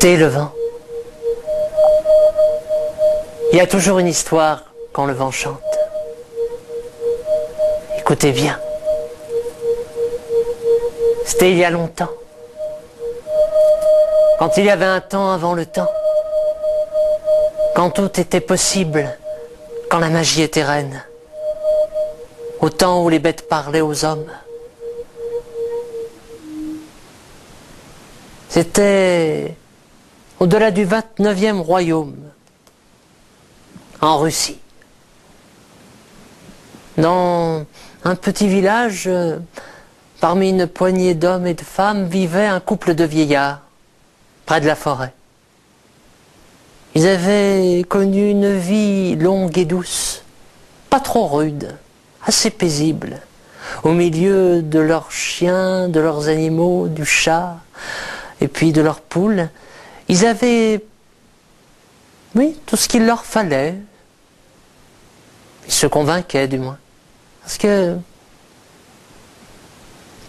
Écoutez le vent. Il y a toujours une histoire quand le vent chante. Écoutez bien. C'était il y a longtemps. Quand il y avait un temps avant le temps. Quand tout était possible. Quand la magie était reine. Au temps où les bêtes parlaient aux hommes. C'était au-delà du 29e royaume, en Russie. Dans un petit village, parmi une poignée d'hommes et de femmes, vivait un couple de vieillards, près de la forêt. Ils avaient connu une vie longue et douce, pas trop rude, assez paisible, au milieu de leurs chiens, de leurs animaux, du chat, et puis de leurs poules. Ils avaient, oui, tout ce qu'il leur fallait. Ils se convainquaient du moins. Parce que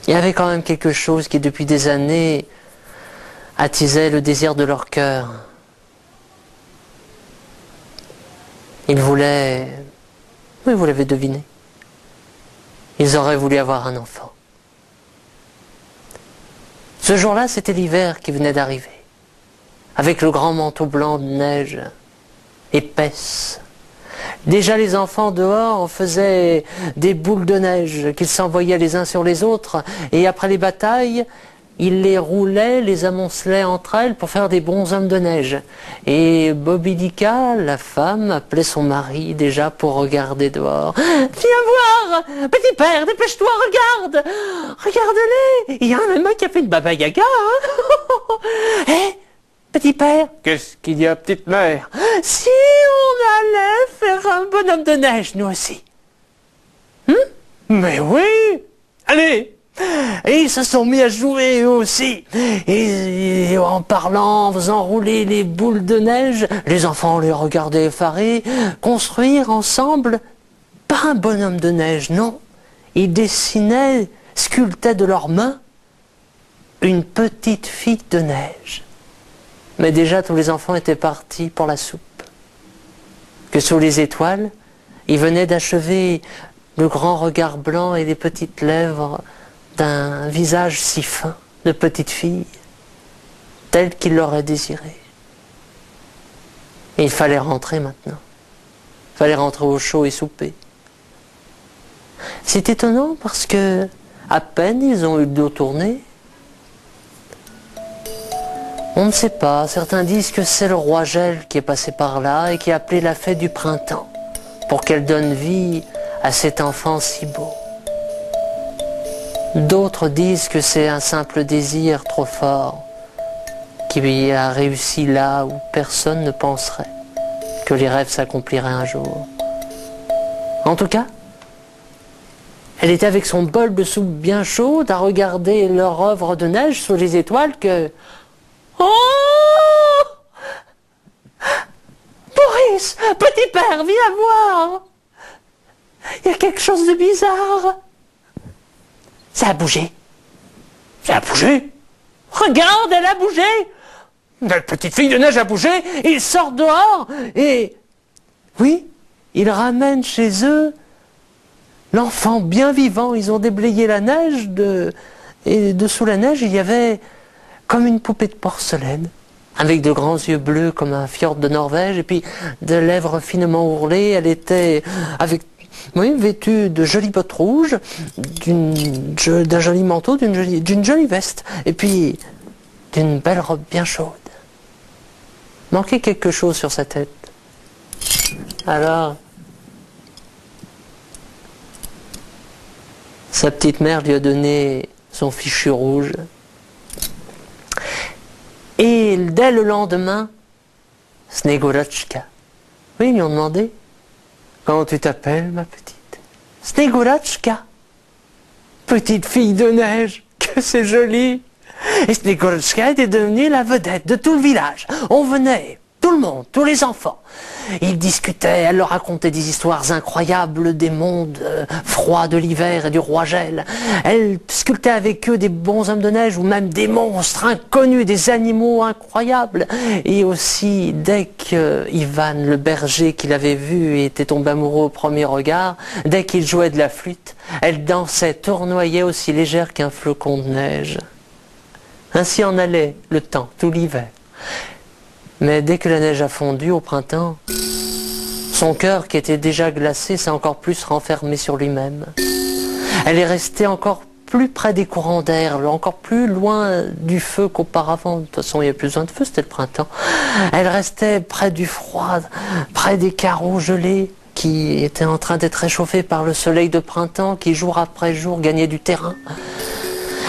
il y avait quand même quelque chose qui depuis des années attisait le désir de leur cœur. Ils voulaient, oui, vous l'avez deviné, ils auraient voulu avoir un enfant. Ce jour-là, c'était l'hiver qui venait d'arriver, avec le grand manteau blanc de neige épaisse. Déjà les enfants dehors faisaient des boules de neige qu'ils s'envoyaient les uns sur les autres, et après les batailles, ils les roulaient, les amoncelaient entre elles pour faire des bons hommes de neige. Et Bobilica, la femme, appelait son mari déjà pour regarder dehors. « Viens voir, petit père, dépêche-toi, regarde, regarde-les, il y a un mec qui a fait une baba yaga, hein. Hé, petit père, qu'est-ce qu'il y a, petite mère? Si on allait faire un bonhomme de neige, nous aussi. Mais oui, allez. Et ils se sont mis à jouer eux aussi. Et en parlant, en faisant rouler les boules de neige, les enfants les regardaient effarés, construire ensemble, pas un bonhomme de neige, non. Ils dessinaient, sculptaient de leurs mains une petite fille de neige. Mais déjà tous les enfants étaient partis pour la soupe. Que sous les étoiles, ils venaient d'achever le grand regard blanc et les petites lèvres d'un visage si fin de petite fille, tel qu'il l'aurait désiré. Et il fallait rentrer maintenant. Il fallait rentrer au chaud et souper. C'est étonnant parce que, à peine ils ont eu le dos tourné, on ne sait pas, certains disent que c'est le roi Gel qui est passé par là et qui a appelé la fête du printemps pour qu'elle donne vie à cet enfant si beau. D'autres disent que c'est un simple désir trop fort qui a réussi là où personne ne penserait que les rêves s'accompliraient un jour. En tout cas, elle était avec son bol de soupe bien chaude à regarder leur œuvre de neige sous les étoiles que... Oh! Boris, petit père, viens voir! Il y a quelque chose de bizarre. Ça a bougé. Ça a bougé. Regarde, elle a bougé. La petite fille de neige a bougé. Ils sortent dehors et... Oui, ils ramènent chez eux l'enfant bien vivant. Ils ont déblayé la neige et dessous la neige, il y avait comme une poupée de porcelaine, avec de grands yeux bleus comme un fjord de Norvège, et puis de lèvres finement ourlées. Elle était avec... Oui, vêtue de jolies bottes rouges, d'un joli manteau, d'une jolie veste, et puis d'une belle robe bien chaude. Manquait quelque chose sur sa tête. Alors, sa petite mère lui a donné son fichu rouge. Et dès le lendemain, Snegurotchka. Oui, ils lui ont demandé. Comment tu t'appelles, ma petite? Snegurotchka. Petite fille de neige, que c'est joli. Et Snegurotchka était devenue la vedette de tout le village. On venait tout le monde, tous les enfants. Ils discutaient, elle leur racontait des histoires incroyables des mondes froids de l'hiver et du roi gel. Elle sculptait avec eux des bonshommes de neige ou même des monstres inconnus, des animaux incroyables. Et aussi, dès que Ivan, le berger qu'il avait vu et était tombé amoureux au premier regard, dès qu'il jouait de la flûte, elle dansait, tournoyait aussi légère qu'un flocon de neige. Ainsi en allait le temps, tout l'hiver. Mais dès que la neige a fondu au printemps, son cœur qui était déjà glacé s'est encore plus renfermé sur lui-même. Elle est restée encore plus près des courants d'air, encore plus loin du feu qu'auparavant. De toute façon, il n'y avait plus besoin de feu, c'était le printemps. Elle restait près du froid, près des carreaux gelés qui étaient en train d'être réchauffés par le soleil de printemps qui, jour après jour, gagnait du terrain.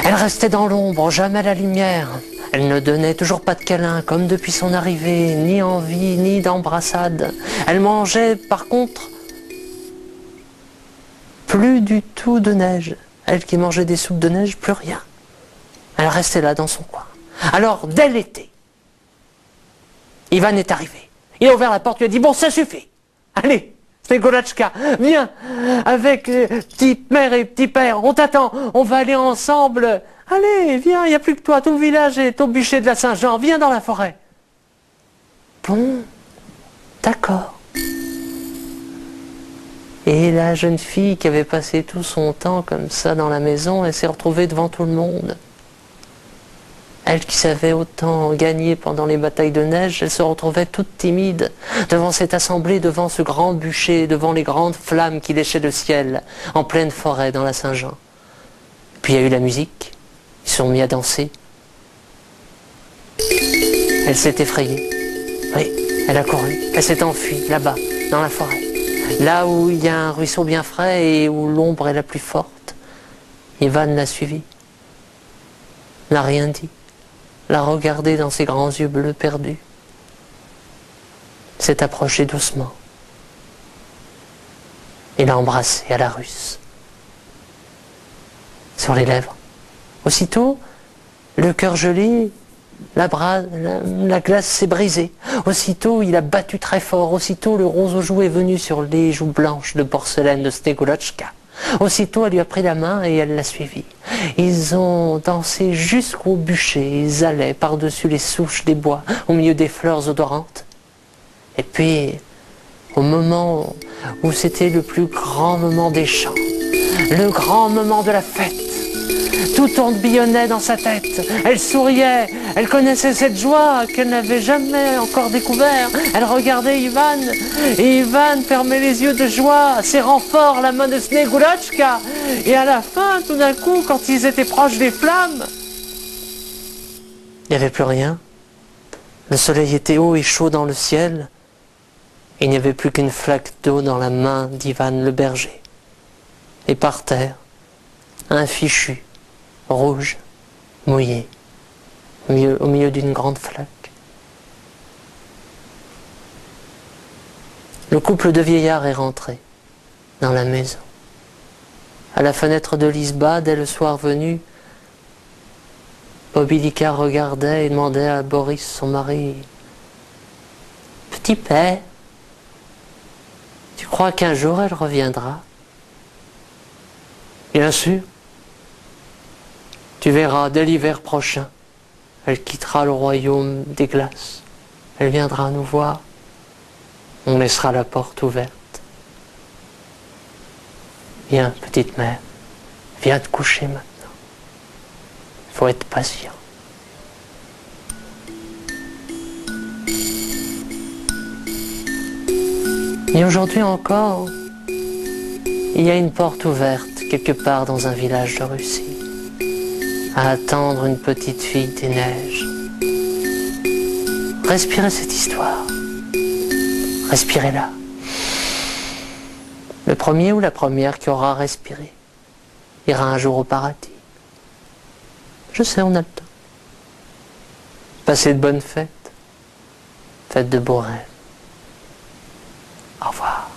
Elle restait dans l'ombre, jamais la lumière. Elle ne donnait toujours pas de câlin, comme depuis son arrivée, ni envie, ni d'embrassade. Elle mangeait, par contre, plus du tout de neige. Elle qui mangeait des soupes de neige, plus rien. Elle restait là, dans son coin. Alors, dès l'été, Ivan est arrivé. Il a ouvert la porte, il a dit « Bon, ça suffit. Allez, Snegulochka, viens, avec petite mère et petit père, on t'attend, on va aller ensemble. Allez, viens, il n'y a plus que toi, tout le village est au bûcher de la Saint-Jean, viens dans la forêt. » Bon, d'accord. Et la jeune fille qui avait passé tout son temps comme ça dans la maison, elle s'est retrouvée devant tout le monde. Elle qui savait autant gagner pendant les batailles de neige, elle se retrouvait toute timide devant cette assemblée, devant ce grand bûcher, devant les grandes flammes qui léchaient le ciel, en pleine forêt dans la Saint-Jean. Puis il y a eu la musique, ils se sont mis à danser. Elle s'est effrayée. Oui, elle a couru, elle s'est enfuie là-bas, dans la forêt. Là où il y a un ruisseau bien frais et où l'ombre est la plus forte. Ivan l'a suivie, n'a rien dit. L'a regardé dans ses grands yeux bleus perdus, s'est approché doucement et l'a embrassé à la russe, sur les lèvres. Aussitôt, le cœur gelé, la glace s'est brisée. Aussitôt, il a battu très fort. Aussitôt, le rose aux joues est venu sur les joues blanches de porcelaine de Snegulochka. Aussitôt, elle lui a pris la main et elle l'a suivi. Ils ont dansé jusqu'au bûcher. Ils allaient par-dessus les souches des bois, au milieu des fleurs odorantes. Et puis, au moment où c'était le plus grand moment des chants, le grand moment de la fête, tout tourbillonnait dans sa tête. Elle souriait, elle connaissait cette joie qu'elle n'avait jamais encore découvert. Elle regardait Ivan, et Ivan fermait les yeux de joie, serrant fort la main de Snegulochka. Et à la fin, tout d'un coup, quand ils étaient proches des flammes, il n'y avait plus rien. Le soleil était haut et chaud dans le ciel. Et il n'y avait plus qu'une flaque d'eau dans la main d'Ivan le berger. Et par terre, un fichu, rouge, mouillé, au milieu d'une grande flaque. Le couple de vieillards est rentré dans la maison. À la fenêtre de Lisba, dès le soir venu, Bobilica regardait et demandait à Boris, son mari, « Petit père, tu crois qu'un jour elle reviendra ?»« Bien sûr. Tu verras, dès l'hiver prochain, elle quittera le royaume des glaces. Elle viendra nous voir. On laissera la porte ouverte. Viens, petite mère, viens te coucher maintenant. Il faut être patient. » Et aujourd'hui encore, il y a une porte ouverte quelque part dans un village de Russie, à attendre une petite fille des neiges. Respirez cette histoire. Respirez-la. Le premier ou la première qui aura respiré ira un jour au paradis. Je sais, on a le temps. Passez de bonnes fêtes. Faites de beaux rêves. Au revoir.